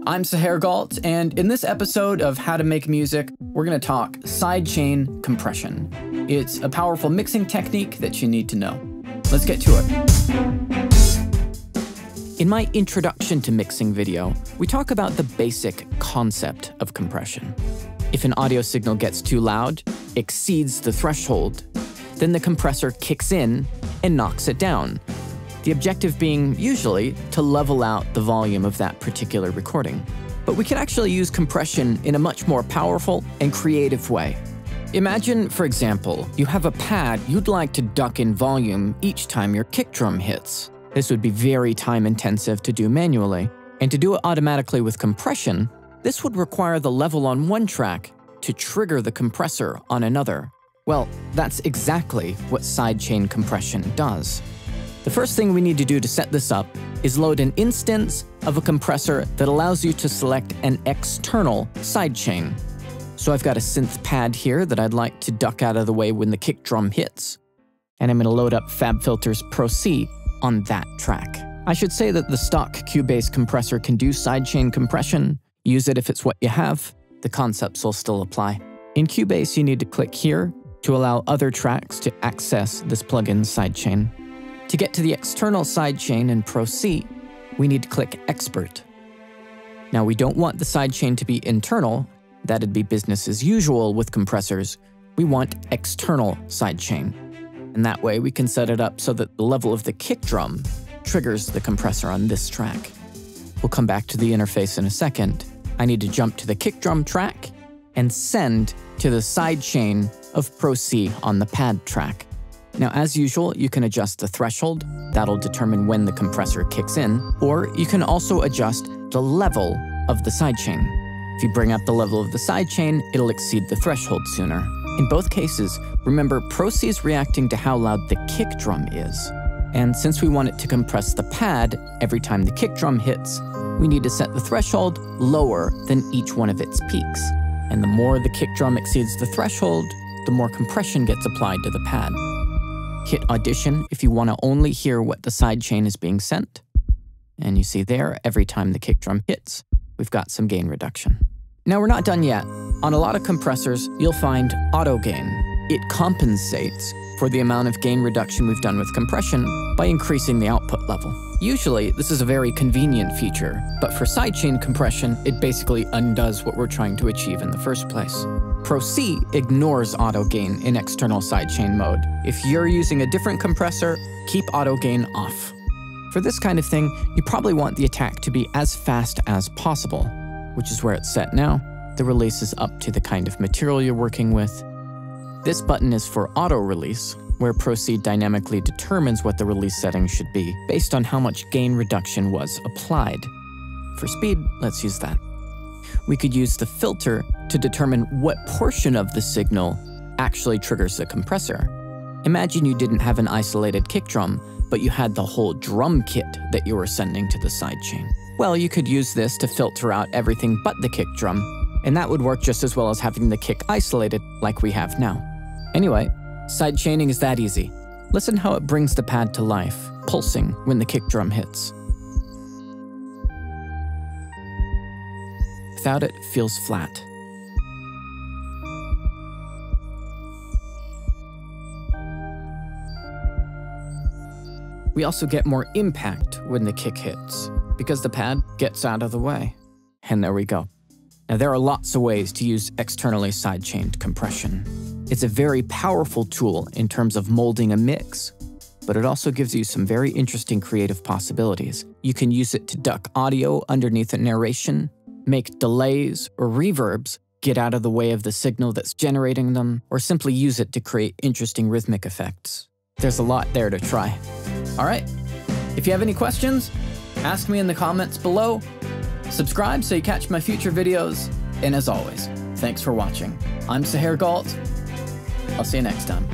I'm Saher Galt, and in this episode of How to Make Music, we're going to talk sidechain compression. It's a powerful mixing technique that you need to know. Let's get to it. In my introduction to mixing video, we talk about the basic concept of compression. If an audio signal gets too loud, exceeds the threshold, then the compressor kicks in and knocks it down. The objective being, usually, to level out the volume of that particular recording. But we can actually use compression in a much more powerful and creative way. Imagine, for example, you have a pad you'd like to duck in volume each time your kick drum hits. This would be very time-intensive to do manually, and to do it automatically with compression, this would require the level on one track to trigger the compressor on another. Well, that's exactly what sidechain compression does. The first thing we need to do to set this up is load an instance of a compressor that allows you to select an external sidechain. So I've got a synth pad here that I'd like to duck out of the way when the kick drum hits. And I'm going to load up FabFilter's Pro C on that track. I should say that the stock Cubase compressor can do sidechain compression. Use it if it's what you have. The concepts will still apply. In Cubase, you need to click here to allow other tracks to access this plugin's sidechain. To get to the external sidechain in Pro C, we need to click Expert. Now, we don't want the sidechain to be internal. That'd be business as usual with compressors. We want external sidechain. And that way, we can set it up so that the level of the kick drum triggers the compressor on this track. We'll come back to the interface in a second. I need to jump to the kick drum track and send to the sidechain of Pro C on the pad track. Now, as usual, you can adjust the threshold. That'll determine when the compressor kicks in, or you can also adjust the level of the sidechain. If you bring up the level of the sidechain, it'll exceed the threshold sooner. In both cases, remember, Pro C is reacting to how loud the kick drum is. And since we want it to compress the pad every time the kick drum hits, we need to set the threshold lower than each one of its peaks. And the more the kick drum exceeds the threshold, the more compression gets applied to the pad. Hit Audition if you want to only hear what the sidechain is being sent. And you see there, every time the kick drum hits, we've got some gain reduction. Now, we're not done yet. On a lot of compressors, you'll find auto gain. It compensates for the amount of gain reduction we've done with compression by increasing the output level. Usually, this is a very convenient feature, but for sidechain compression, it basically undoes what we're trying to achieve in the first place. Pro C ignores auto gain in external sidechain mode. If you're using a different compressor, keep auto gain off. For this kind of thing, you probably want the attack to be as fast as possible, which is where it's set now. The release is up to the kind of material you're working with. This button is for auto release, where Pro C dynamically determines what the release setting should be based on how much gain reduction was applied. For speed, let's use that. We could use the filter to determine what portion of the signal actually triggers the compressor. Imagine you didn't have an isolated kick drum, but you had the whole drum kit that you were sending to the sidechain. Well, you could use this to filter out everything but the kick drum, and that would work just as well as having the kick isolated like we have now. Anyway, sidechaining is that easy. Listen how it brings the pad to life, pulsing when the kick drum hits. Without it, it feels flat. We also get more impact when the kick hits, because the pad gets out of the way. And there we go. Now, there are lots of ways to use externally sidechained compression. It's a very powerful tool in terms of molding a mix, but it also gives you some very interesting creative possibilities. You can use it to duck audio underneath a narration, make delays or reverbs get out of the way of the signal that's generating them, or simply use it to create interesting rhythmic effects. There's a lot there to try. All right, if you have any questions, ask me in the comments below. Subscribe so you catch my future videos, and as always, thanks for watching. I'm Saher Galt. I'll see you next time.